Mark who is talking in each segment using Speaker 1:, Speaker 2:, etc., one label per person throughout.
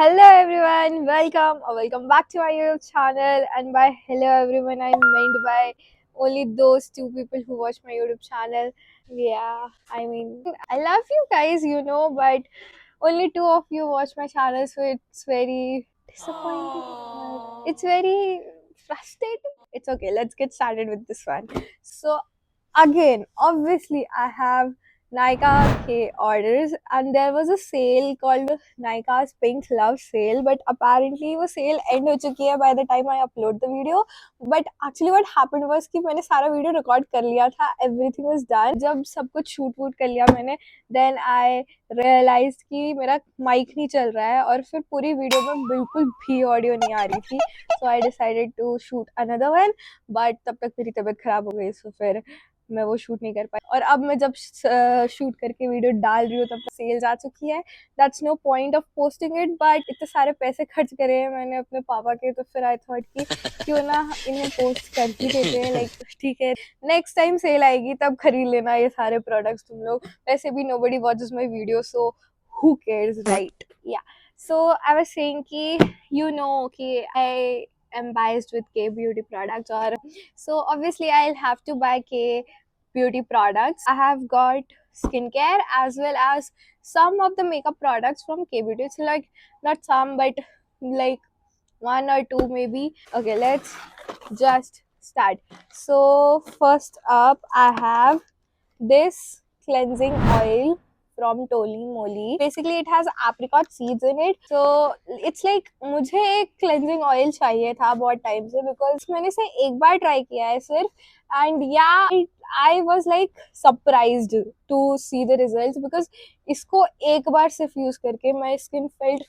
Speaker 1: Hello everyone, welcome or welcome back to my YouTube channel. And by hello everyone, I meant by only those two people who watch my YouTube channel. Yeah, I love you guys, but only two of you watch my channel, so it's very disappointing. It's very frustrating. It's okay, let's get started with this one. So again, obviously I have Nykaa K orders, and there was a sale called Nykaa's Pink Love Sale, but apparently वो sale end हो चुकी है by the time I upload the video. But actually what happened was कि मैंने सारा video record कर लिया था, everything was done. जब सब कुछ शूट वूट कर लिया मैंने, then I realized कि मेरा माइक नहीं चल रहा है और फिर पूरी वीडियो में बिल्कुल भी ऑडियो नहीं आ रही थी. So I decided to shoot another one, but तब तक मेरी तबीयत खराब हो गई, so फिर मैं वो शूट नहीं कर पाई. और अब मैं जब शूट करके वीडियो डाल रही हूँ तब तक सेल जा चुकी है. That's no point of posting it, but इतने सारे पैसे खर्च करे हैं मैंने अपने पापा के, तो फिर आई थॉट कि क्यों ना इन्हें पोस्ट कर ही देते हैं. लाइक ठीक है, नेक्स्ट टाइम सेल आएगी तब खरीद लेना ये सारे प्रोडक्ट्स तुम लोग. वैसे भी nobody watches my video, so who cares, right? या सो आई वाज सेइंग कि कि आई am biased with K beauty products, or so obviously I'll have to buy K beauty products. I have got skincare as well as some of the makeup products from K beauty. It's like not some, but like one or two maybe. Okay, let's just start. So first up I have this cleansing oil from Toli Moly. Basically it has apricot seeds in it, so it's like मुझे एक cleansing oil चाहिए था बहुत time से, because मैंने इसे एक बार try किया है सिर्फ, and yeah, I was like surprised to see the results, because इसको एक बार सिर्फ यूज करके my skin felt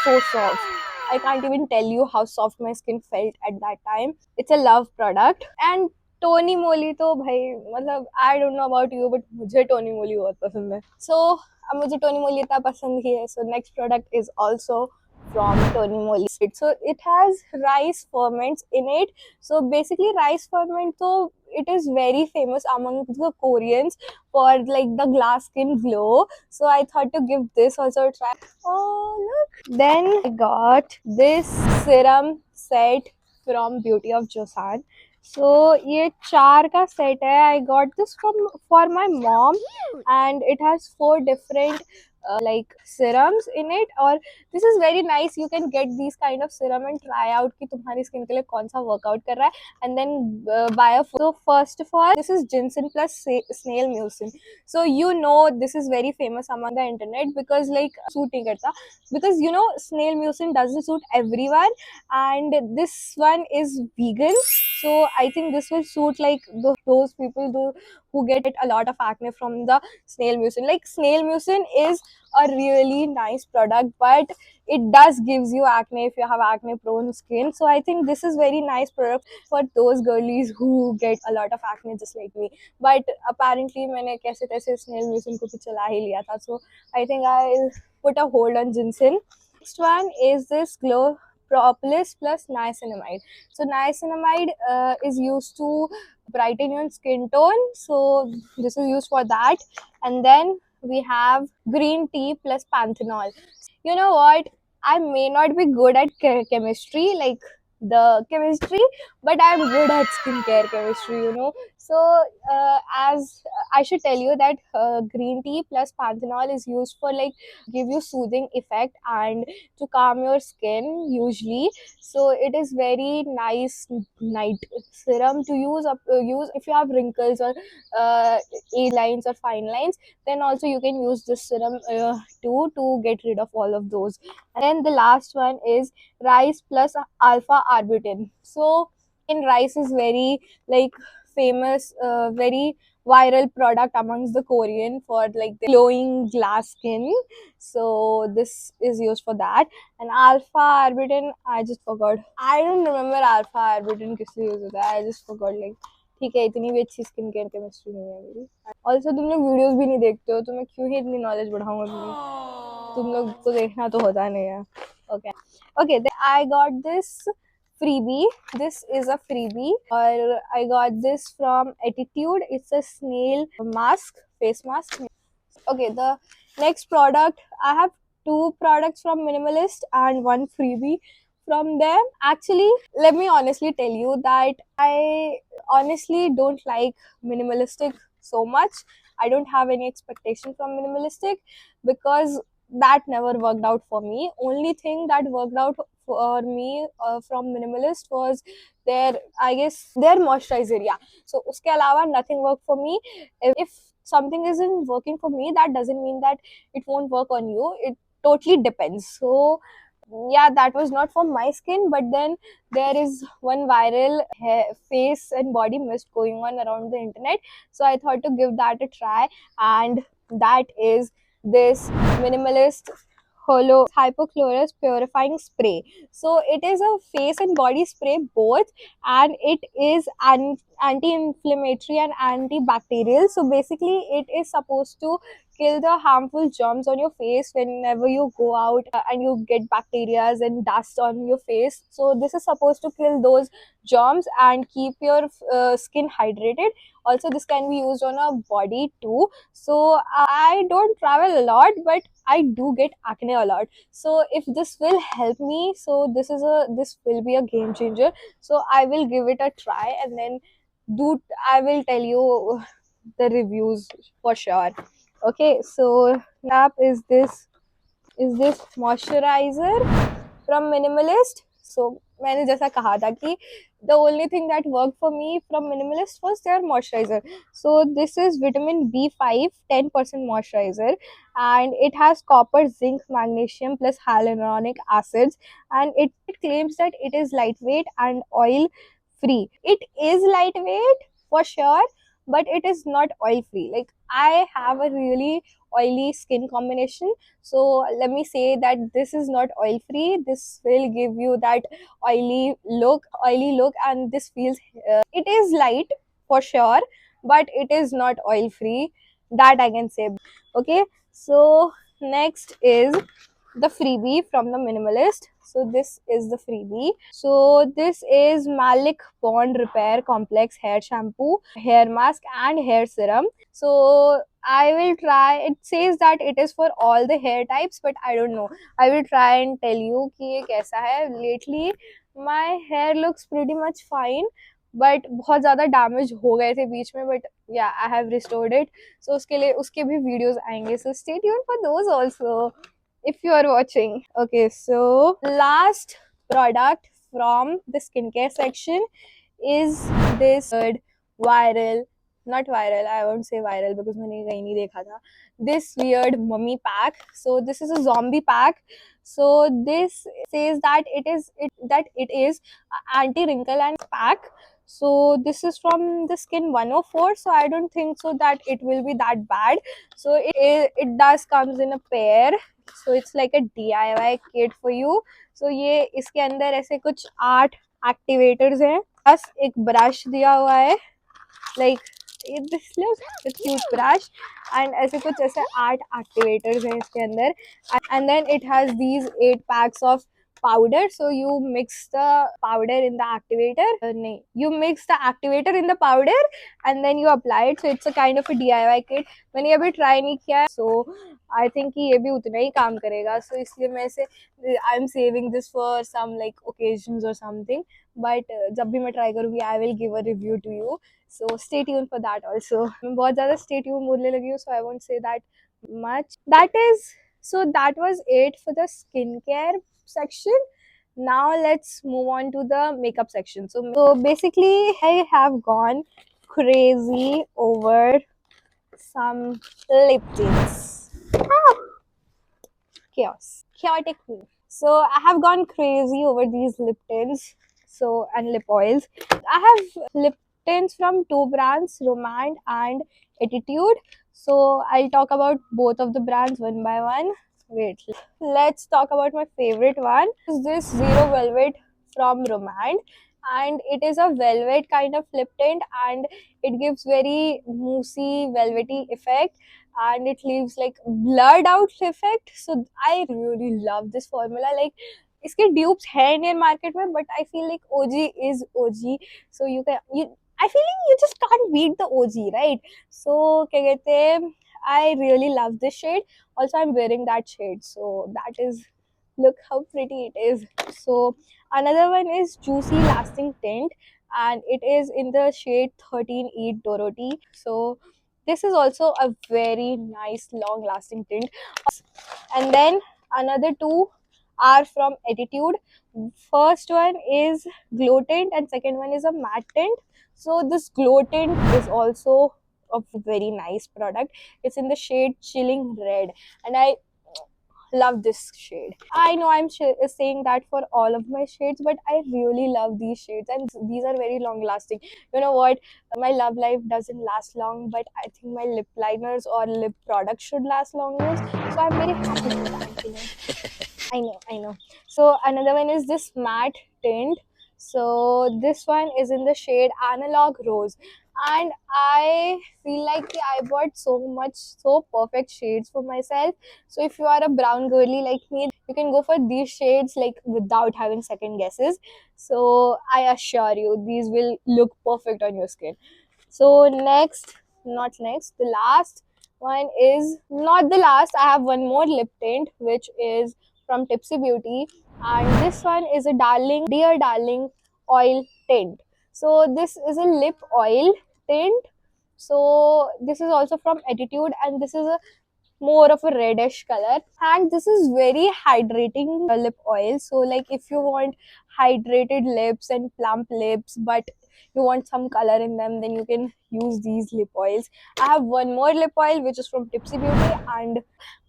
Speaker 1: so soft. I can't even tell you how soft my skin felt at that time. It's a love product. And Tony Moly तो भाई, मतलब I don't know about you, but मुझे Tony Moly बहुत पसंद है. सो अब मुझे Tony मोली इतना पसंद ही है, so next product is also from Tony Moly. So it has rice ferments in it. So basically rice ferment, so it is very famous among the Koreans for like the glass skin glow. So I thought to give this also a try. Oh look. Then I got this serum set from Beauty of Joseon. So ये चार का set है. I got this for my mom, and it has 4 different like serums in it. और this is very nice. You can get these kind of serum and try out कि तुम्हारी skin के लिए कौन सा workout कर रहा है, and then buy a. So first of all, this is ginseng plus snail mucin. So this is very famous among the internet, because like suit नहीं करता, because snail mucin doesn't suit everyone, and this one is vegan. So I think this will suit like those people who get a lot of acne from the snail mucin. Like snail mucin is a really nice product, but it does gives you acne if you have acne prone skin. So I think this is very nice product for those girlies who get a lot of acne just like me. But apparently मैंने कैसे तैसे snail mucin को भी चला ही लिया था. So I think I'll put a hold on ginseng. Next one is this glow propolis plus niacinamide. So niacinamide is used to brighten your skin tone, so this is used for that. And then we have green tea plus panthenol. You know what, I may not be good at chemistry, like the chemistry, but I'm good at skincare chemistry. So as I should tell you that green tea plus panthenol is used for like give you soothing effect and to calm your skin usually. So it is very nice night serum to use if you have wrinkles or age lines or fine lines. Then also you can use this serum to get rid of all of those. And then the last one is rice plus alpha arbutin. So in rice is very like famous, very viral product amongst the Korean for like the glowing glass skin. So this is used for that. And alpha arbutin, I just forgot. I don't remember alpha arbutin किसलिए use होता है. I just forgot. like ठीक है, इतनी भी अच्छी skin care chemistry नहीं है मेरी. ऑल्सो तुम लोग वीडियोस भी नहीं देखते हो, तो मैं क्यों ही इतनी नॉलेज बढ़ाऊँ अपनी. तुम लोग को देखना तो होता नहीं है. Okay, then I got this freebie. This is a freebie, or I got this from Attitude. It's a snail mask, face mask. Okay, the next product, I have two products from Minimalist and one freebie from them. Actually, let me honestly tell you that I honestly don't like minimalistic so much. I don't have any expectation from minimalistic because that never worked out for me. Only thing that worked out for me from minimalist was their, I guess, their moisturizer. Yeah. So uske alawa nothing worked for me. If something isn't working for me, that doesn't mean that it won't work on you. It totally depends. So yeah, that was not for my skin, but then there is one viral face and body mist going on around the internet, so I thought to give that a try, and that is this Minimalist Holo Hypochlorous Purifying Spray. So it is a face and body spray both, and it is anti-inflammatory and antibacterial. So basically it is supposed to kill the harmful germs on your face whenever you go out and you get bacteria and dust on your face. So this is supposed to kill those germs and keep your skin hydrated. Also, this can be used on a body too. So I don't travel a lot, but I do get acne a lot. So if this will help me, so this will be a game changer. So I will give it a try, and then do I will tell you the reviews for sure. Okay, so nap is this moisturizer from Minimalist. So मैंने जैसा कहा था कि the only thing that worked for me from Minimalist was their moisturizer. So this is vitamin B5 10% moisturizer, and it has copper, zinc, magnesium plus hyaluronic acids, and it claims that it is lightweight and oil free. It is lightweight for sure, but it is not oil free. Like, I have a really oily skin combination, so let me say that this is not oil free. This will give you that oily look, and this feels it is light for sure, but it is not oil free, that I can say. Okay, so next is the freebie from the Minimalist. So this is the freebie. So this is Malik Bond Repair Complex Hair Shampoo, Hair Mask and Hair Serum. So I will try. It says that it is for all the hair types, but I don't know. I will try and tell you कि ये कैसा है. Lately my hair looks pretty much fine, but बहुत ज़्यादा damage हो गए थे बीच में, but yeah, I have restored it. So उसके लिए उसके भी videos आएंगे. So stay tuned for those also if you are watching. Okay, so last product from the skincare section is this viral, not viral, I won't say viral because मैंने कहीं नहीं देखा था, this weird mummy pack. So this is a zombie pack. So this says that it is anti wrinkle and pack. So this is from the Skin 104, so I don't think so that it will be that bad. So it does comes in a pair. So it's like a DIY kit for you. So ये इसके अंदर ऐसे कुछ 8 activators हैं, plus एक brush दिया हुआ है, like this looks a cute brush, and ऐसे कुछ ऐसे 8 एक्टिवेटर्स हैं इसके अंदर, and then it has these 8 packs of powder. So you mix the powder in the activator, you mix the activator in the powder and then you apply it. So it's a kind of a DIY kit. मैंने अभी try नहीं किया है, so I think कि ये भी उतना ही काम करेगा. So इसलिए मैं इसे I'm saving this for some like occasions or something, but जब भी मैं try करूँगी I will give a review to you. So stay tuned for that also. मैं बहुत ज़्यादा stay tuned बोलने लगी हूँ, so I won't say that much. That was it for the skincare section. Now let's move on to the makeup section. So basically I have gone crazy over some lip tints. Chaotic me. So I have gone crazy over these lip tints, so, and lip oils. I have lip tints from two brands, Romand and Attitude. So I'll talk about both of the brands one by one. Wait, let's talk about my favorite one. Is this Zero Velvet from Romand, and it is a velvet kind of lip tint, and it gives very moussey velvety effect, and it leaves like blurred out effect. So I really love this formula. Like, इसके dupes है Indian market में, but I feel like OG is OG. So I feel like you just can't beat the OG, right? So क्या कहते हैं, I really love this shade. Also, I'm wearing that shade, so that is, look how pretty it is. So another one is Juicy Lasting Tint, and it is in the shade 13 Eat Dorothy. So this is also a very nice long lasting tint. And then another two are from Attitude. First one is glow tint and second one is a matte tint. So this glow tint is also a very nice product. It's in the shade Chilling Red, and I love this shade. I know I'm saying that for all of my shades, but I really love these shades, and these are very long lasting. You know what, my love life doesn't last long, but I think my lip liners or lip products should last longer, so I'm very happy for that. I know. So another one is this matte tint. So this one is in the shade Analog Rose. And I feel like I bought so perfect shades for myself. So if you are a brown girly like me, you can go for these shades like without having second guesses. So I assure you, these will look perfect on your skin. So the last one is not the last. I have one more lip tint, which is from Tipsy Beauty, and this one is a Dear Darling oil tint. So this is a lip oil tint. So this is also from Attitude, and this is a more of a reddish color, and this is very hydrating lip oil. So like if you want hydrated lips and plump lips but you want some color in them, then you can use these lip oils. I have one more lip oil which is from Tipsy Beauty, and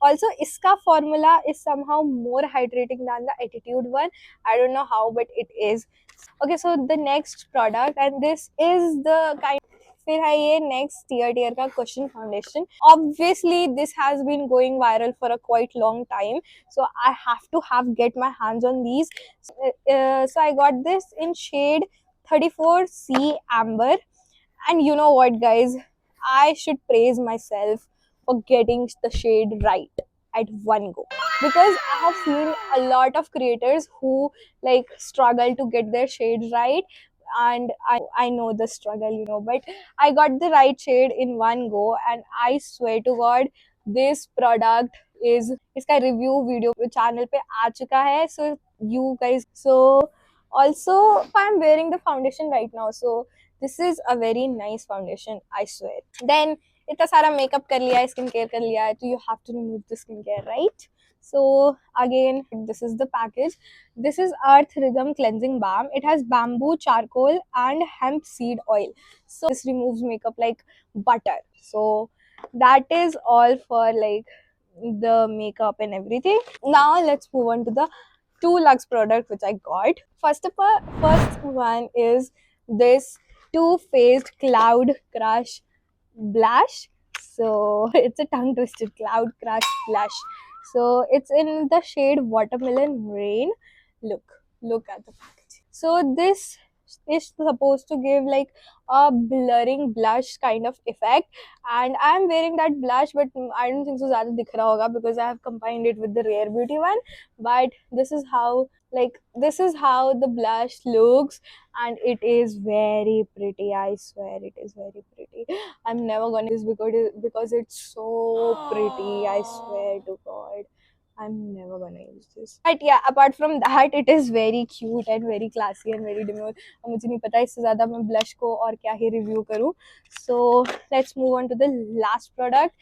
Speaker 1: also iska formula is somehow more hydrating than the Attitude one. I don't know how, but it is. Okay, so the next product, and this is the kind, फिर है ये next tier का cushion foundation. Obviously this has been going viral for a quite long time, so I have to get my hands on these. So I got this in shade 34C Amber, and you know what, guys, I should praise myself for getting the shade right at one go, because I have seen a lot of creators who like struggle to get their shade right, and I know the struggle, but I got the right shade in one go, and I swear to God, this product is, इसका review video channel पे आ चुका है. So you guys, so also I'm wearing the foundation right now, so this is a very nice foundation, I swear. Then इतना सारा makeup कर लिया है, skin care कर लिया है, तो you have to remove the skin care, right? So again, this is the package. This is Earth Rhythm Cleansing Balm. It has bamboo, charcoal and hemp seed oil. So this removes makeup like butter. So that is all for like the makeup and everything. Now let's move on to the two Lux product which I got. First one is this Too Faced Cloud Crush Blush. So it's a tongue twisted Cloud Crush blush. So it's in the shade Watermelon Rain. Look at the package. So this is supposed to give like a blurring blush kind of effect, and I'm wearing that blush, but I don't think so zyada dikh raha hoga because I have combined it with the Rare Beauty one. But this is how the blush looks, and it is very pretty. I swear it is very pretty. I'm never gonna use because it's so pretty. I swear to God, I'm never gonna use this. But yeah, apart from that, it is very cute and very classy and very demure. अब मुझे नहीं पता इससे ज़्यादा मैं blush को और क्या ही review करूँ. So let's move on to the last product,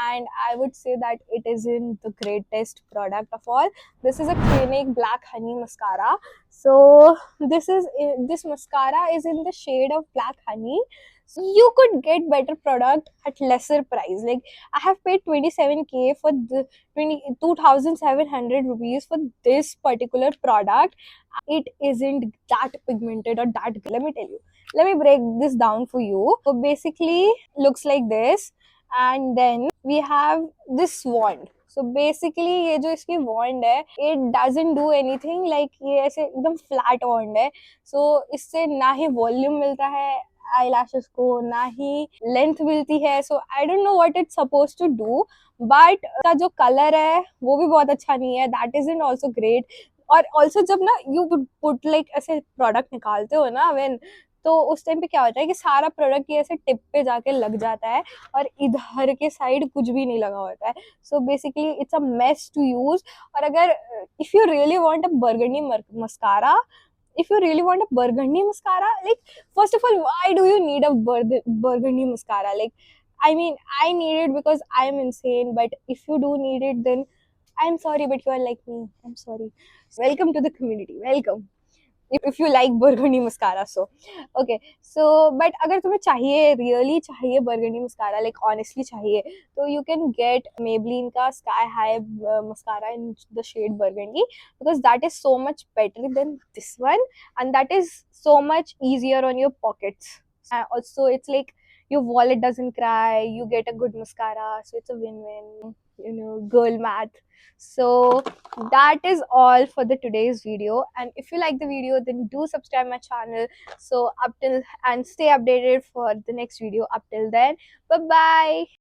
Speaker 1: and I would say that it isn't the greatest product of all. This is a Clinique Black Honey mascara. So this mascara is in the shade of Black Honey. So you could get better product at lesser price. Like I have paid 27K for the 22,700 rupees for this particular product. It isn't that pigmented or that. Let me tell you. Let me break this down for you. So basically, looks like this, and then we have this wand. So basically ये जो इसकी wand है, it doesn't do anything. Like ये ऐसे एकदम flat wand है. So इससे ना ही volume मिलता है eyelashes को, ना ही length मिलती है. So I don't know what it's supposed to do, but का जो color है वो भी बहुत अच्छा नहीं है. That isn't also great. और also जब ना you put like ऐसे product निकालते हो ना, when तो उस टाइम पे क्या होता है कि सारा प्रोडक्ट ये ऐसे टिप पे जाके लग जाता है और इधर के साइड कुछ भी नहीं लगा होता है. So basically it's a mess to use. और अगर if you really want a burgundy mascara, if you really want a burgundy mascara, like first of all, why do you need a burgundy mascara? Like, I mean, I need it because I am insane, but if you do need it, then I'm sorry, but you are like me. I'm sorry. Welcome to the community. Welcome. If you like burgundy mascara, so okay. So but अगर तुम्हें चाहिए, really चाहिए burgundy mascara, like honestly चाहिए, तो you can get Maybelline का sky high mascara in the shade burgundy, because that is so much better than this one, and that is so much easier on your pockets. Also it's like your wallet doesn't cry, you get a good mascara, so it's a win-win, you know, girl math. So that is all for the today's video, and if you like the video, then do subscribe my channel, so up till and stay updated for the next video. Up till then, bye bye.